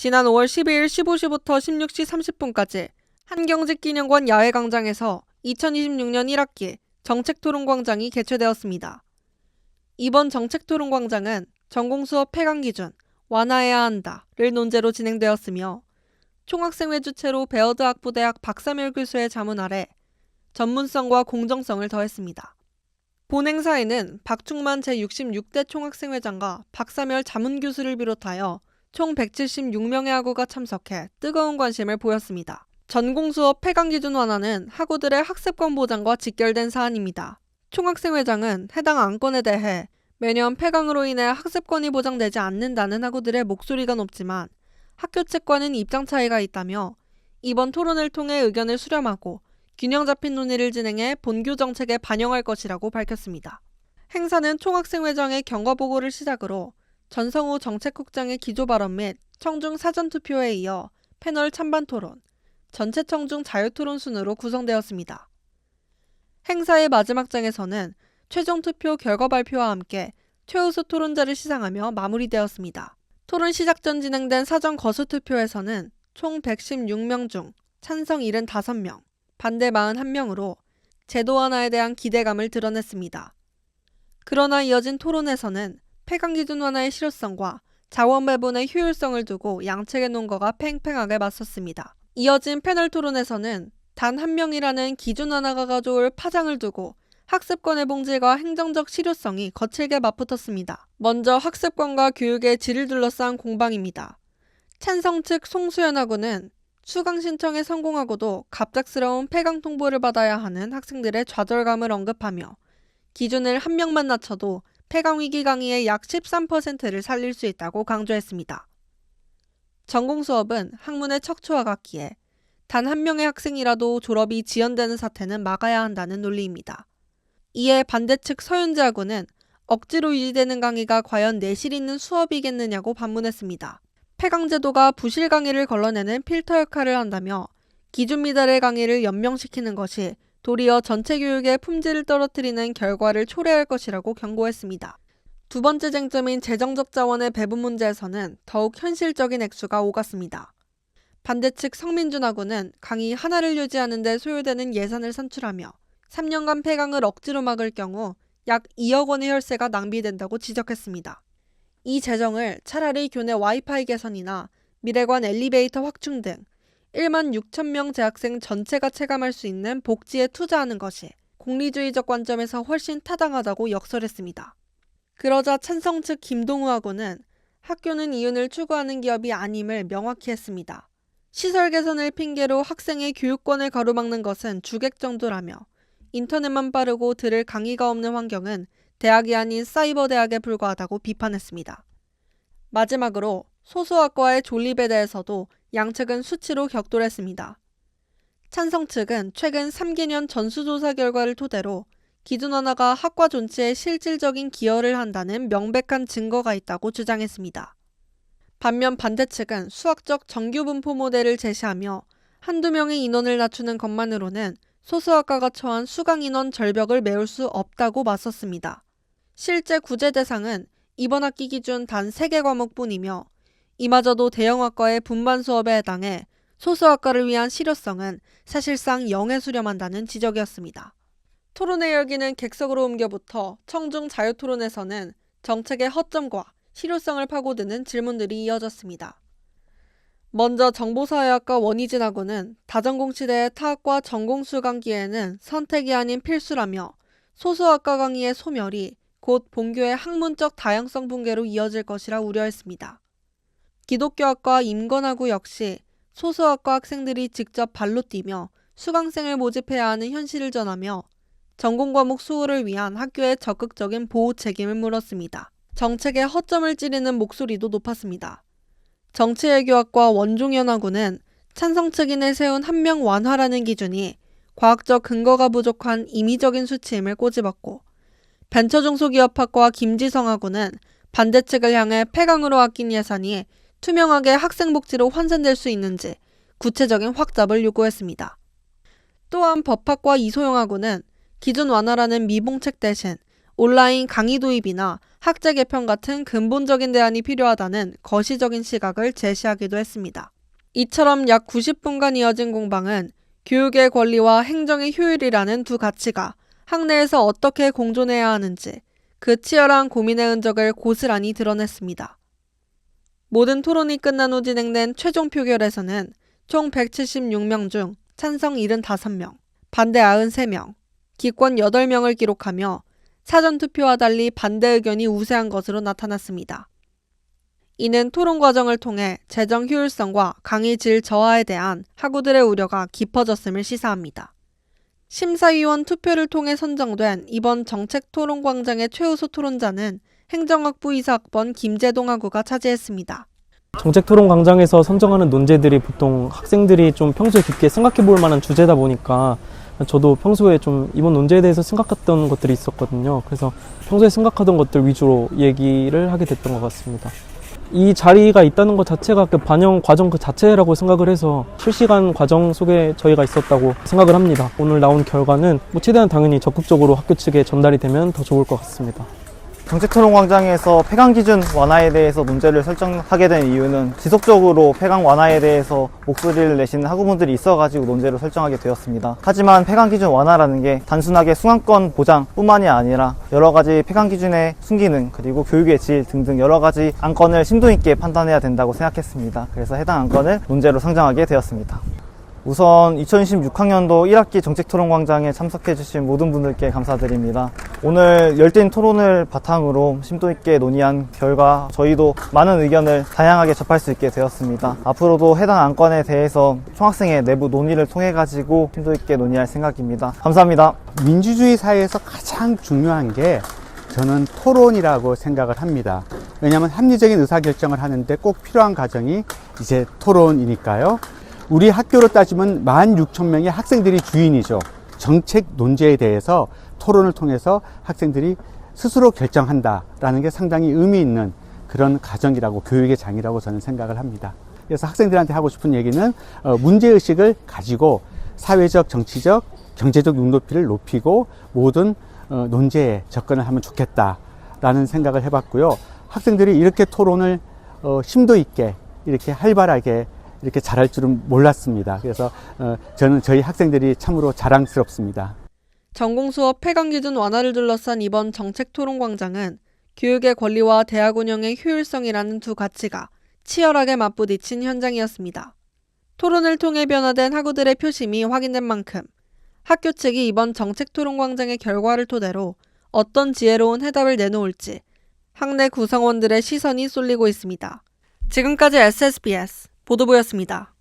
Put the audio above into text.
지난 5월 12일 15시부터 16시 30분까지 한경직기념관 야외광장에서 2026년 1학기 정책토론광장이 개최되었습니다. 이번 정책토론광장은 전공수업 폐강기준 완화해야 한다를 논제로 진행되었으며 총학생회 주최로 베어드학부대학 박사멸 교수의 자문 아래 전문성과 공정성을 더했습니다. 본 행사에는 박충만 제66대 총학생회장과 박사멸 자문교수를 비롯하여 총 176명의 학우가 참석해 뜨거운 관심을 보였습니다. 전공수업 폐강기준 완화는 학우들의 학습권 보장과 직결된 사안입니다. 총학생회장은 해당 안건에 대해 매년 폐강으로 인해 학습권이 보장되지 않는다는 학우들의 목소리가 높지만 학교 측과는 입장 차이가 있다며 이번 토론을 통해 의견을 수렴하고 균형 잡힌 논의를 진행해 본교 정책에 반영할 것이라고 밝혔습니다. 행사는 총학생회장의 경과보고를 시작으로 전성우 정책국장의 기조 발언 및 청중 사전투표에 이어 패널 찬반 토론, 전체 청중 자유토론 순으로 구성되었습니다. 행사의 마지막 장에서는 최종 투표 결과 발표와 함께 최우수 토론자를 시상하며 마무리되었습니다. 토론 시작 전 진행된 사전 거수 투표에서는 총 116명 중 찬성 75명, 반대 41명으로 제도 완화에 대한 기대감을 드러냈습니다. 그러나 이어진 토론에서는 폐강기준 완화의 실효성과 자원 배분의 효율성을 두고 양측의 논거가 팽팽하게 맞섰습니다. 이어진 패널 토론에서는 단 한 명이라는 기준 완화가 가져올 파장을 두고 학습권의 본질과 행정적 실효성이 거칠게 맞붙었습니다. 먼저 학습권과 교육의 질을 둘러싼 공방입니다. 찬성 측 송수연 학우는 수강 신청에 성공하고도 갑작스러운 폐강 통보를 받아야 하는 학생들의 좌절감을 언급하며 기준을 한 명만 낮춰도 폐강 위기 강의의 약 13%를 살릴 수 있다고 강조했습니다. 전공수업은 학문의 척추와 같기에 단 한 명의 학생이라도 졸업이 지연되는 사태는 막아야 한다는 논리입니다. 이에 반대 측 서윤재 학우는 억지로 유지되는 강의가 과연 내실 있는 수업이겠느냐고 반문했습니다. 폐강제도가 부실 강의를 걸러내는 필터 역할을 한다며 기준 미달의 강의를 연명시키는 것이 도리어 전체 교육의 품질을 떨어뜨리는 결과를 초래할 것이라고 경고했습니다. 두 번째 쟁점인 재정적 자원의 배분 문제에서는 더욱 현실적인 액수가 오갔습니다. 반대 측 성민준 학우는 강의 하나를 유지하는 데 소요되는 예산을 산출하며 3년간 폐강을 억지로 막을 경우 약 2억 원의 혈세가 낭비된다고 지적했습니다. 이 재정을 차라리 교내 와이파이 개선이나 미래관 엘리베이터 확충 등 1만 6천 명 재학생 전체가 체감할 수 있는 복지에 투자하는 것이 공리주의적 관점에서 훨씬 타당하다고 역설했습니다. 그러자 찬성 측 김동우 학우는 학교는 이윤을 추구하는 기업이 아님을 명확히 했습니다. 시설 개선을 핑계로 학생의 교육권을 가로막는 것은 주객 정도라며 인터넷만 빠르고 들을 강의가 없는 환경은 대학이 아닌 사이버 대학에 불과하다고 비판했습니다. 마지막으로 소수학과의 존립에 대해서도 양측은 수치로 격돌했습니다. 찬성 측은 최근 3개년 전수조사 결과를 토대로 기준 완화가 학과 존치에 실질적인 기여를 한다는 명백한 증거가 있다고 주장했습니다. 반면 반대 측은 수학적 정규 분포 모델을 제시하며 한두 명의 인원을 낮추는 것만으로는 소수학과가 처한 수강 인원 절벽을 메울 수 없다고 맞섰습니다. 실제 구제 대상은 이번 학기 기준 단 3개 과목뿐이며 이마저도 대형학과의 분반 수업에 해당해 소수학과를 위한 실효성은 사실상 0에 수렴한다는 지적이었습니다. 토론회 열기는 객석으로 옮겨붙어 청중 자유토론에서는 정책의 허점과 실효성을 파고드는 질문들이 이어졌습니다. 먼저 정보사회학과 원희진 학우는 다전공치대의 타학과 전공 수강 기회는 선택이 아닌 필수라며 소수학과 강의의 소멸이 곧 본교의 학문적 다양성 붕괴로 이어질 것이라 우려했습니다. 기독교학과 임건학우 역시 소수학과 학생들이 직접 발로 뛰며 수강생을 모집해야 하는 현실을 전하며 전공과목 수호를 위한 학교의 적극적인 보호 책임을 물었습니다. 정책의 허점을 찌르는 목소리도 높았습니다. 정치외교학과 원종현 학우는 찬성 측이 내세운 한 명 완화라는 기준이 과학적 근거가 부족한 임의적인 수치임을 꼬집었고 벤처중소기업학과 김지성 학우는 반대 측을 향해 폐강으로 아낀 예산이 투명하게 학생 복지로 환산될 수 있는지 구체적인 확답을 요구했습니다. 또한 법학과 이소영 학우는 기준 완화라는 미봉책 대신 온라인 강의 도입이나 학제 개편 같은 근본적인 대안이 필요하다는 거시적인 시각을 제시하기도 했습니다. 이처럼 약 90분간 이어진 공방은 교육의 권리와 행정의 효율이라는 두 가치가 학내에서 어떻게 공존해야 하는지 그 치열한 고민의 흔적을 고스란히 드러냈습니다. 모든 토론이 끝난 후 진행된 최종 표결에서는 총 176명 중 찬성 75명, 반대 93명, 기권 8명을 기록하며 사전투표와 달리 반대 의견이 우세한 것으로 나타났습니다. 이는 토론 과정을 통해 재정 효율성과 강의 질 저하에 대한 학우들의 우려가 깊어졌음을 시사합니다. 심사위원 투표를 통해 선정된 이번 정책토론광장의 최우수 토론자는 행정학부 이사학번 김재동 학우가 차지했습니다. 정책토론광장에서 선정하는 논제들이 보통 학생들이 좀 평소에 깊게 생각해 볼 만한 주제다 보니까 저도 평소에 좀 이번 논제에 대해서 생각했던 것들이 있었거든요. 그래서 평소에 생각하던 것들 위주로 얘기를 하게 됐던 것 같습니다. 이 자리가 있다는 것 자체가 그 반영 과정 그 자체라고 생각을 해서 실시간 과정 속에 저희가 있었다고 생각을 합니다. 오늘 나온 결과는 최대한 당연히 적극적으로 학교 측에 전달이 되면 더 좋을 것 같습니다. 정책토론광장에서 폐강 기준 완화에 대해서 문제를 설정하게 된 이유는 지속적으로 폐강 완화에 대해서 목소리를 내시는 학우분들이 있어가지고 논제를 설정하게 되었습니다. 하지만 폐강 기준 완화라는 게 단순하게 수강권 보장뿐만이 아니라 여러 가지 폐강 기준의 순기능 그리고 교육의 질 등등 여러 가지 안건을 심도 있게 판단해야 된다고 생각했습니다. 그래서 해당 안건을 논제로 상정하게 되었습니다. 우선 2026학년도 1학기 정책토론광장에 참석해주신 모든 분들께 감사드립니다. 오늘 열띤 토론을 바탕으로 심도 있게 논의한 결과 저희도 많은 의견을 다양하게 접할 수 있게 되었습니다. 앞으로도 해당 안건에 대해서 총학생회 내부 논의를 통해 가지고 심도 있게 논의할 생각입니다. 감사합니다. 민주주의 사회에서 가장 중요한 게 저는 토론이라고 생각을 합니다. 왜냐하면 합리적인 의사결정을 하는데 꼭 필요한 과정이 이제 토론이니까요. 우리 학교로 따지면 16,000명의 학생들이 주인이죠. 정책 논제에 대해서 토론을 통해서 학생들이 스스로 결정한다라는 게 상당히 의미 있는 그런 과정이라고 교육의 장이라고 저는 생각을 합니다. 그래서 학생들한테 하고 싶은 얘기는 문제의식을 가지고 사회적, 정치적, 경제적 눈높이를 높이고 모든 논제에 접근을 하면 좋겠다라는 생각을 해봤고요. 학생들이 이렇게 토론을 심도 있게 이렇게 활발하게 이렇게 잘할 줄은 몰랐습니다. 그래서 저는 저희 학생들이 참으로 자랑스럽습니다. 전공수업 폐강 기준 완화를 둘러싼 이번 정책토론광장은 교육의 권리와 대학 운영의 효율성이라는 두 가치가 치열하게 맞부딪힌 현장이었습니다. 토론을 통해 변화된 학우들의 표심이 확인된 만큼 학교 측이 이번 정책토론광장의 결과를 토대로 어떤 지혜로운 해답을 내놓을지 학내 구성원들의 시선이 쏠리고 있습니다. 지금까지 SSBS 보도부였습니다.